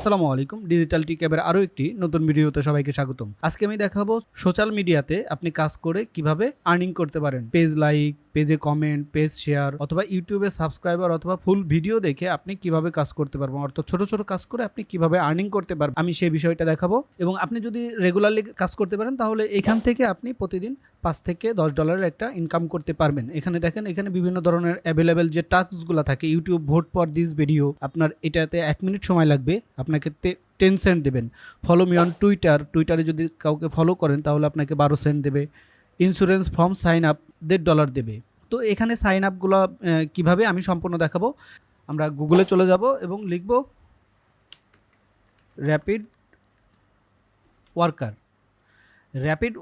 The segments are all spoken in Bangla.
আসসালামু আলাইকুম। ডিজিটালট্যাবের আরো একটি নতুন ভিডিওতে সবাইকে স্বাগতম। আজকে আমি দেখাবো সোশ্যাল মিডিয়াতে আপনি কাজ করে কিভাবে আর্নিং করতে পারেন। পেজ লাইক, পেজে কমেন্ট, পেজ শেয়ার অথবা ইউটিউবে সাবস্ক্রাইবার অথবা ফুল ভিডিও দেখে আপনি কিভাবে কাজ করতে পারবেন, অর্থাৎ ছোট ছোট কাজ করে আপনি কিভাবে আর্নিং করতে পারবেন, আমি সেই বিষয়টা দেখাবো। এবং আপনি যদি রেগুলারলি কাজ করতে পারেন তাহলে এখান থেকে আপনি প্রতিদিন $5 থেকে $10 একটা ইনকাম করতে পারবেন। এখানে দেখেন, এখানে বিভিন্ন ধরনের অ্যাভেলেবেল যে টাস্কগুলো থাকে, YouTube vote for this video, আপনার এটাতে 1 মিনিট সময় লাগবে, আপনাকে 10 সেন্ট দেবেন। ফলো মি অন টুইটারে যদি কাউকে ফলো করেন তাহলে আপনাকে 12 সেন্ট দেবে। ইন্স্যুরেন্স ফর্ম সাইন আপ $1.5 দেবে। তো এখানে সাইন আপগুলো কীভাবে আমি সম্পূর্ণ দেখাবো। আমরা গুগলে চলে যাব এবং লিখব র্যাপিড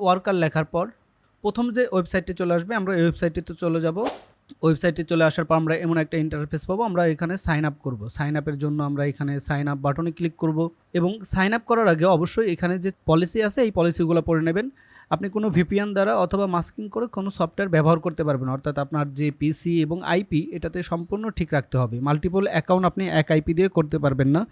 ওয়ার্কার লেখার পর প্রথম যে ওয়েবসাইটটি চলে আসবে, আমরা এই ওয়েবসাইটটিতে চলে যাব। ওয়েবসাইটে চলে আসার পর আমরা এমন একটা ইন্টারফেস পাবো। আমরা এখানে সাইন আপ করব। সাইন আপের জন্য আমরা এখানে সাইন আপ বাটনে ক্লিক করব এবং সাইন আপ করার আগে অবশ্যই এখানে যে পলিসি আছে এই পলিসিগুলো পড়ে নেবেন। আপনি কোনো ভিপিএন দ্বারা অথবা মাস্কিং করে কোনো সফটওয়্যার ব্যবহার করতে পারবেন, অর্থাৎ আপনার যে পিসি এবং আইপি এটাতে সম্পূর্ণ ঠিক রাখতে হবে। মাল্টিপল অ্যাকাউন্ট আপনি এক আইপি দিয়ে করতে পারবেন না,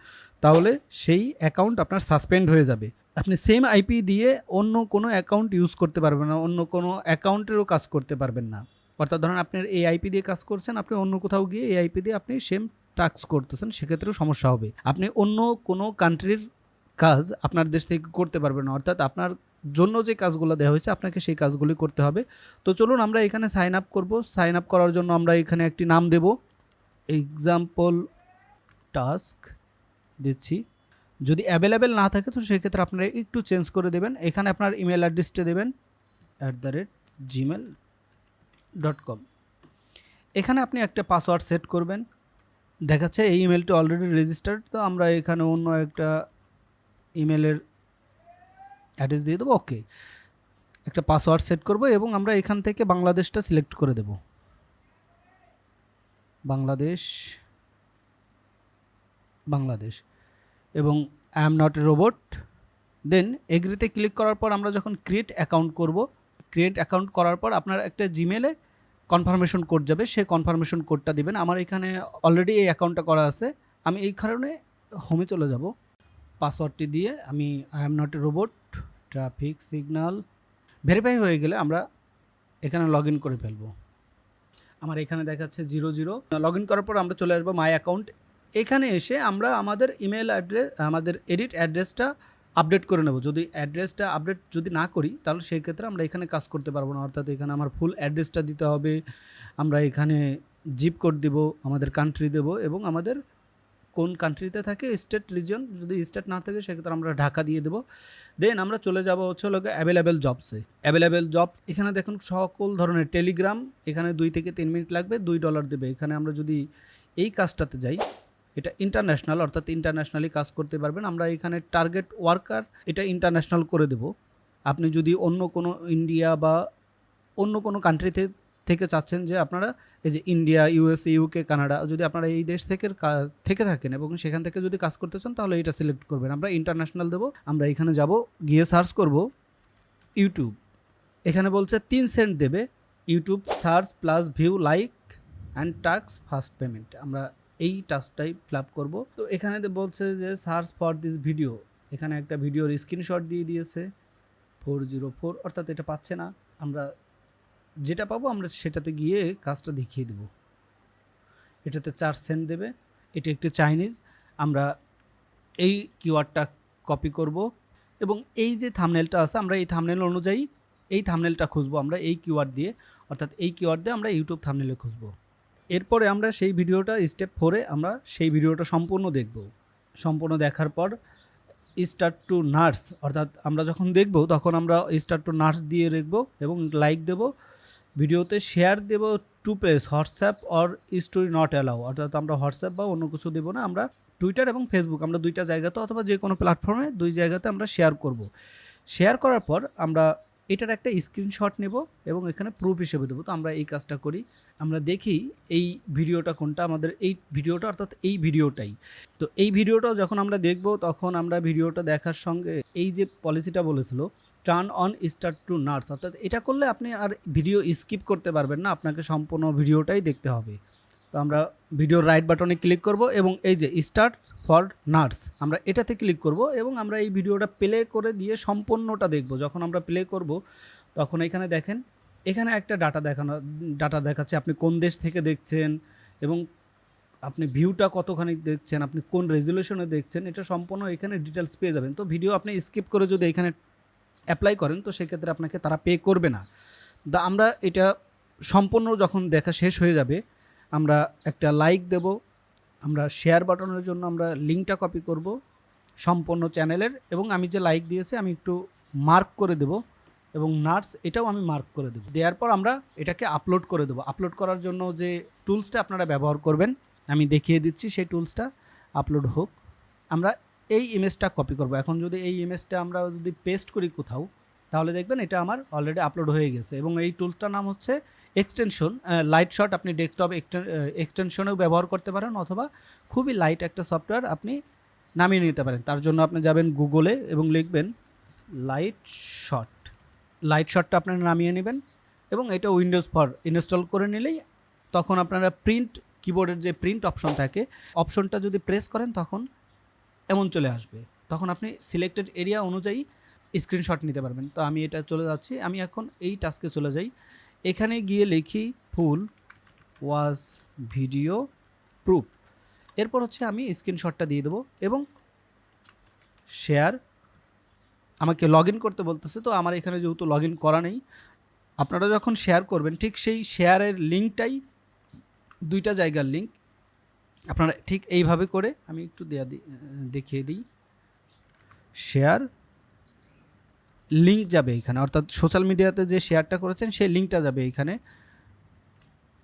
তাহলে সেই অ্যাকাউন্ট আপনার সাসপেন্ড হয়ে যাবে। আপনি সেম আইপি দিয়ে অন্য কোনো অ্যাকাউন্ট ইউজ করতে পারবেন না, অন্য কোনো অ্যাকাউন্টেরও কাজ করতে পারবেন না। অর্থাৎ ধরেন আপনার এই আইপি দিয়ে কাজ করছেন, আপনি অন্য কোথাও গিয়ে এই আইপি দিয়ে আপনি সেম টাস্ক করতেছেন, সেক্ষেত্রেও সমস্যা হবে। আপনি অন্য কোনো কান্ট্রির কাজ আপনার দেশ থেকে করতে পারবেন না, অর্থাৎ আপনার জন্য যে কাজগুলো দেওয়া হয়েছে আপনাকে সেই কাজগুলি করতে হবে। তো চলুন আমরা এখানে সাইন আপ করব। সাইন আপ করার জন্য আমরা এখানে একটি নাম দেব, এক্সাম্পল টাস্ক দিচ্ছি। যদি অ্যাভেলেবেল না থাকে তো সেক্ষেত্রে আপনারা একটু চেঞ্জ করে দেবেন। এখানে আপনার ইমেল অ্যাড্রেসটা দেবেন @gmail.com। এখানে আপনি একটা পাসওয়ার্ড সেট করবেন। দেখাচ্ছে এই ইমেলটি অলরেডি রেজিস্টার্ড, তো আমরা এখানে অন্য একটা ইমেলের অ্যাড্রেস দিয়ে দেবো। ওকে, একটা পাসওয়ার্ড সেট করব এবং আমরা এখান থেকে বাংলাদেশটা সিলেক্ট করে দেব। বাংলাদেশ এবং I am not a robot. Then এগ্রিতে ক্লিক করার পর আমরা যখন ক্রিয়েট অ্যাকাউন্ট করব, ক্রিয়েট অ্যাকাউন্ট করার পর আপনার একটা জিমেলে কনফার্মেশন কোড যাবে, সেই কনফার্মেশন কোডটা দিবেন। আমার এখানে অলরেডি এই অ্যাকাউন্টটা করা আছে, আমি এই কারণে হোমে চলে যাব। পাসওয়ার্ডটি দিয়ে আমি I am not a robot, traffic signal verify হয়ে গেলে আমরা এখানে লগ ইন করে ফেলবো। আমার এখানে দেখাচ্ছে 00। লগ ইন করার পর আমরা চলে আসবো মাই অ্যাকাউন্ট। এখানে এসে আমরা আমাদের ইমেল অ্যাড্রেস, আমাদের এডিট অ্যাড্রেসটা আপডেট করে নেব। যদি অ্যাড্রেসটা আপডেট যদি না করি তাহলে সেই ক্ষেত্রে আমরা এখানে কাজ করতে পারবো না, অর্থাৎ এখানে আমার ফুল অ্যাড্রেসটা দিতে হবে। আমরা এখানে জিপ কোড দেব, আমাদের কান্ট্রি দেব এবং আমাদের কোন কান্ট্রিতে থাকে স্টেট রিজন, যদি স্টেট না থাকে সেক্ষেত্রে আমরা ঢাকা দিয়ে দেবো। দেন আমরা চলে যাব হচ্ছে লোকে অ্যাভেলেবেল জবসে। অ্যাভেলেবেল জব এখানে দেখুন সকল ধরনের টেলিগ্রাম, এখানে 2 থেকে 3 মিনিট লাগবে, $2 দেবে। এখানে আমরা যদি এই কাজটাতে যাই, এটা ইন্টারন্যাশনাল, অর্থাৎ ইন্টারন্যাশনালি কাজ করতে পারবেন। আমরা এখানে টার্গেট ওয়ার্কার এটা ইন্টারন্যাশনাল করে দেব। আপনি যদি অন্য কোনো ইন্ডিয়া বা অন্য কোনো কান্ট্রিতে থেকে চাচ্ছেন যে আপনারা এই যে ইন্ডিয়া, ইউএসএ, ইউকে, কানাডা, যদি আপনারা এই দেশ থেকে থাকেন এবং সেখান থেকে যদি কাজ করতে চান তাহলে এটা সিলেক্ট করবেন। আমরা ইন্টারন্যাশনাল দেবো। আমরা এখানে যাব, গিয়ে সার্চ করব ইউটিউব। এখানে বলছে 3 সেন্ট দেবে। YouTube search plus view like and task first payment, আমরা এই টাস্কটাই ফিল আপ করবো। তো এখানে বলছে যে সার্চ ফর দিস ভিডিও, এখানে একটা ভিডিওর স্ক্রিনশট দিয়ে দিয়েছে 404, অর্থাৎ এটা পাচ্ছে না। আমরা যেটা পাবো আমরা সেটাতে গিয়ে কাজটা দেখিয়ে দেব। এটাতে 4 সেন্ট দেবে। এটা একটি চাইনিজ। আমরা এই কিওয়ার্ডটা কপি করব এবং এই যে থাম্বনেলটা আছে আমরা এই থাম্বনেল অনুযায়ী এই থাম্বনেলটা খুঁজবো আমরা এই কিওয়ার্ড দিয়ে, অর্থাৎ এই কিওয়ার্ড দিয়ে আমরা ইউটিউব থাম্বনেলে খুঁজবো। এরপরে আমরা সেই ভিডিওটা স্টেপ 4-এ আমরা সেই ভিডিওটা সম্পূর্ণ দেখব। সম্পূর্ণ দেখার পর স্টার্ট টু নার্স, অর্থাৎ আমরা যখন দেখব তখন আমরা স্টার্ট টু নার্স দিয়ে দেখব এবং লাইক দেব। ভিডিওতে শেয়ার দেব to place WhatsApp or story not allow, অর্থাৎ আমরা হোয়াটসঅ্যাপ বা অন্য কিছু দেবো না, আমরা টুইটার এবং ফেসবুক আমরা 2টা জায়গাতে অথবা যে কোনো প্ল্যাটফর্মে 2 জায়গাতে আমরা শেয়ার করব। শেয়ার করার পর আমরা এটার একটা স্ক্রিনশট নেব এবং এখানে প্রুফ হিসেবে দেবো। তো আমরা এই কাজটা করি, আমরা দেখি এই ভিডিওটা কোনটা, আমাদের এই ভিডিওটা, অর্থাৎ এই ভিডিওটাই। তো এই ভিডিওটাও যখন আমরা দেখব তখন আমরা ভিডিওটা দেখার সঙ্গে এই যে পলিসিটা বলেছিল turn on start to nurse, অর্থাৎ এটা করলে আপনি আর ভিডিও স্কিপ করতে পারবেন না, আপনাকে সম্পূর্ণ ভিডিওটাই দেখতে হবে। তো আমরা ভিডিওর রাইট বাটনে ক্লিক করব এবং এই যে স্টার্ট ফর নার্স আমরা এটাতে ক্লিক করব এবং আমরা এই ভিডিওটা প্লে করে দিয়ে সম্পূর্ণটা দেখব। যখন আমরা প্লে করব তখন এখানে দেখেন এখানে একটা ডাটা দেখাচ্ছে আপনি কোন দেশ থেকে দেখছেন এবং আপনি ভিউটা কতখানি দেখছেন, আপনি কোন রেজুলেশনে দেখছেন, এটা সম্পূর্ণ এখানে ডিটেলস পেয়ে যাবেন। তো ভিডিও আপনি স্কিপ করে যদি এখানে অ্যাপ্লাই করেন তো সেক্ষেত্রে আপনাকে তারা পে করবে না। আমরা এটা সম্পূর্ণ যখন দেখা শেষ হয়ে যাবে আমরা একটা লাইক দেব, আমরা শেয়ার বাটনের জন্য আমরা লিঙ্কটা কপি করব সম্পূর্ণ চ্যানেলের এবং আমি যে লাইক দিয়েছি আমি একটু মার্ক করে দেব এবং নার্স এটাও আমি মার্ক করে দেবো। দেওয়ার পর আমরা এটাকে আপলোড করে দেবো। আপলোড করার জন্য যে টুলসটা আপনারা ব্যবহার করবেন আমি দেখিয়ে দিচ্ছি, সেই টুলসটা আপলোড হোক। আমরা এই ইমেজটা কপি করব। এখন যদি এই ইমেজটা আমরা যদি পেস্ট করি কোথাও তাহলে দেখবেন এটা আমার অলরেডি আপলোড হয়ে গেছে এবং এই টুলসটার নাম হচ্ছে এক্সটেনশন লাইট শট। আপনি ডেস্কটপ এক্সটেনশনেও ব্যবহার করতে পারেন অথবা খুবই লাইট একটা সফটওয়্যার আপনি নামিয়ে নিতে পারেন। তার জন্য আপনি যাবেন গুগলে এবং লিখবেন লাইট শট। লাইট শটটা আপনারা নামিয়ে নেবেন এবং এটা উইন্ডোজ ফর ইনস্টল করে নিলেই তখন আপনারা প্রিন্ট কিবোর্ডের যে প্রিন্ট অপশন থাকে অপশনটা যদি প্রেস করেন তখন এমন চলে আসবে। তখন আপনি সিলেক্টেড এরিয়া অনুযায়ী স্ক্রিনশট নিতে পারবেন। তো আমি এটা চলে যাচ্ছি, আমি এখন এই টাস্কে চলে যাই। এখানে গিয়ে লিখি ফুল ওয়াজ ভিডিও প্রুফ। এরপর হচ্ছে আমি স্ক্রিনশটটা দিয়ে দেবো এবং শেয়ার। আমাকে লগ ইন করতে বলতেছে, তো আমার এখানে যেহেতু লগ ইন করা নেই, আপনারা যখন শেয়ার করবেন ঠিক সেই শেয়ারের লিঙ্কটাই দুইটা জায়গার লিঙ্ক আপনারা ঠিক এইভাবে করে আমি একটু দেখিয়ে দিই। শেয়ার লিঙ্ক যাবে এখানে, অর্থাৎ সোশ্যাল মিডিয়াতে যে শেয়ারটা করেছেন সেই লিঙ্কটা যাবে এখানে।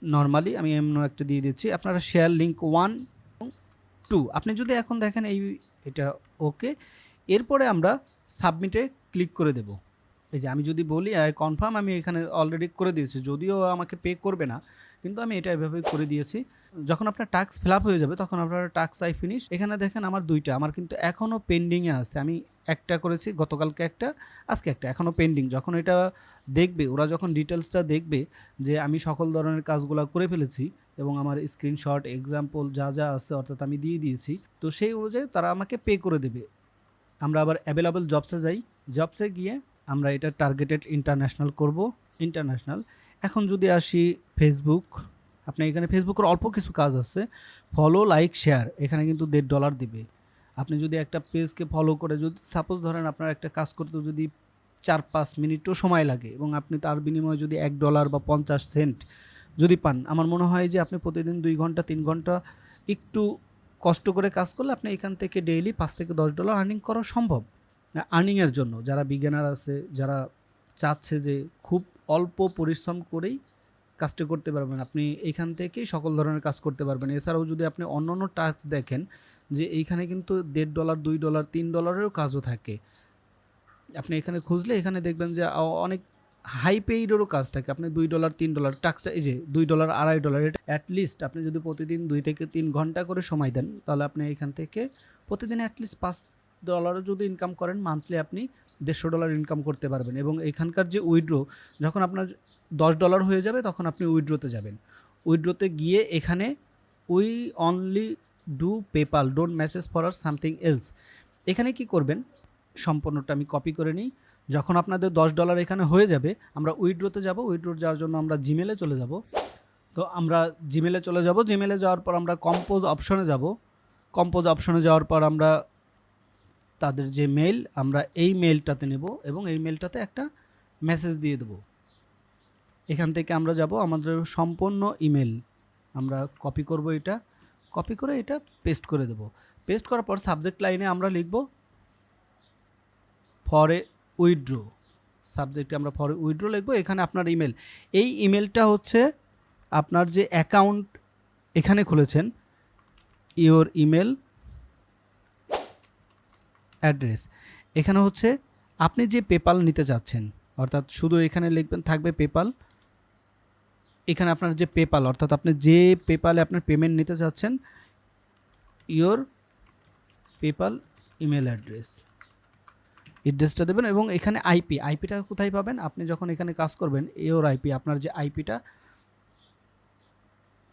নর্মালি আমি এমন একটা দিয়ে দিচ্ছি, আপনারা শেয়ার লিঙ্ক 1 এবং 2 আপনি যদি এখন দেখেন এটা ওকে। এরপরে আমরা সাবমিটে ক্লিক করে দেব। এই যে আমি যদি বলি কনফার্ম, আমি এখানে অলরেডি করে দিয়েছি, যদিও আমাকে পে করবে না কিন্তু আমি এটা এভাবেই করে দিয়েছি। যখন আপনার টাস্ক ফিল আপ হয়ে যাবে তখন আপনার টাস্ক আই ফিনিশ। এখানে দেখেন আমার দুইটা, আমার কিন্তু এখনও পেন্ডিংয়ে আছে। আমি একটা করেছি গতকালকে, একটা আজকে, একটা এখনও পেন্ডিং। যখন এটা দেখবে, ওরা যখন ডিটেলসটা দেখবে যে আমি সকল ধরনের কাজগুলো করে ফেলেছি এবং আমার স্ক্রিনশট এক্সাম্পল যা যা আছে অর্থাৎ আমি দিয়ে দিয়েছি, তো সেই অনুযায়ী তারা আমাকে পে করে দেবে। আমরা আবার অ্যাভেলেবল জবসে যাই, জবসে গিয়ে আমরা এটা টার্গেটেড ইন্টারন্যাশনাল করব, ইন্টারন্যাশনাল। এখন যদি আসি ফেসবুক, আপনি এখানে ফেসবুকের অল্প কিছু কাজ আছে, ফলো লাইক শেয়ার, এখানে কিন্তু $1.5 দিবে। আপনি যদি একটা পেজকে ফলো করে, যদি সাপোজ ধরেন আপনার একটা কাজ করতে যদি 4-5 মিনিটও সময় লাগে এবং আপনি তার বিনিময়ে যদি $1 বা 50 সেন্ট যদি পান, আমার মনে হয় যে আপনি প্রতিদিন 2 ঘন্টা 3 ঘন্টা একটু কষ্ট করে কাজ করলে আপনি এখান থেকে ডেইলি $5 থেকে $10 আর্নিং করা সম্ভব। আর্নিংয়ের জন্য যারা বিগিনার আছে, যারা চাচ্ছে যে খুব অল্প পরিশ্রম করেই কাজটা করতে পারবেন, আপনি এইখান থেকেই সকল ধরনের কাজ করতে পারবেন। এছাড়াও যদি আপনি অন্য অন্য টাস্ক দেখেন যে এইখানে কিন্তু $1.5, $2, $3 কাজও থাকে। আপনি এখানে খুঁজলে এখানে দেখবেন যে অনেক হাই পেইডেরও কাজ থাকে। আপনি $2, $3 টাস্কটা, এই যে $2, $2.5, এটা অ্যাটলিস্ট আপনি যদি প্রতিদিন 2 থেকে 3 ঘন্টা করে সময় দেন তাহলে আপনি এখান থেকে প্রতিদিন অ্যাটলিস্ট $5 যদি ইনকাম করেন, মান্থলি আপনি $150 ইনকাম করতে পারবেন। এবং এখানকার যে উইথড্র, যখন আপনার $10 হয়ে যাবে তখন আপনি উইথড্রোতে যাবেন। উইথড্রোতে গিয়ে এখানে we only do PayPal, don't message for or something else, এখানে কি করবেন সম্পূর্ণটা আমি কপি করে নিই। যখন আপনাদের $10 এখানে হয়ে যাবে আমরা উইথড্রোতে যাব। উইথড্রো যাওয়ার জন্য আমরা জিমেলে চলে যাব। তো আমরা জিমেলে চলে যাব। জিমেলে যাওয়ার পর আমরা কম্পোজ অপশনে যাব। কম্পোজ অপশনে যাওয়ার পর আমরা তাদের যে মেইল, আমরা এই মেইলটাতে নেব এবং এই মেইলটাতে একটা মেসেজ দিয়ে দেব। এখান থেকে আমরা যাব আমাদের সম্পূর্ণ ইমেল আমরা কপি করব, এটা কপি করে এটা পেস্ট করে দেব। পেস্ট করার পর সাবজেক্ট লাইনে আমরা লিখব ফর এ উইথড্র। সাবজেক্টে আমরা ফর এ উইথড্র লিখব। এখানে আপনার ইমেল, এই ইমেলটা হচ্ছে আপনার যে অ্যাকাউন্ট এখানে খুলেছেন, ইওর ইমেল অ্যাড্রেস, এখানে হচ্ছে আপনি যে পেপাল নিতে যাচ্ছেন, অর্থাৎ শুধু এখানে লিখবেন থাকবে পেপাল। এখানে আপনার যে পেপাল, অর্থাৎ আপনি যে পেপালে আপনার পেমেন্ট নিতে যাচ্ছেন, ইওর পেপাল ইমেল অ্যাড্রেসটা দেবেন এবং এখানে আইপিটা কোথায় পাবেন, আপনি যখন এখানে কাজ করবেন ইওর আইপি, আপনার যে আইপিটা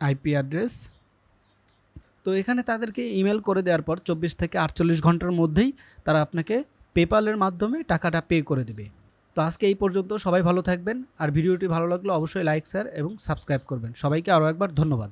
আইপি অ্যাড্রেস। তো এখানে তাদেরকে ইমেল করে দেওয়ার পর 24 থেকে 48 ঘন্টার মধ্যেই তারা আপনাকে পেপ্যালের মাধ্যমে টাকাটা পে করে দেবে। তো আজকে এই পর্যন্ত, সবাই ভালো থাকবেন। আর ভিডিওটি ভালো লাগলে অবশ্যই লাইক, শেয়ার এবং সাবস্ক্রাইব করবেন। সবাইকে আরও একবার ধন্যবাদ।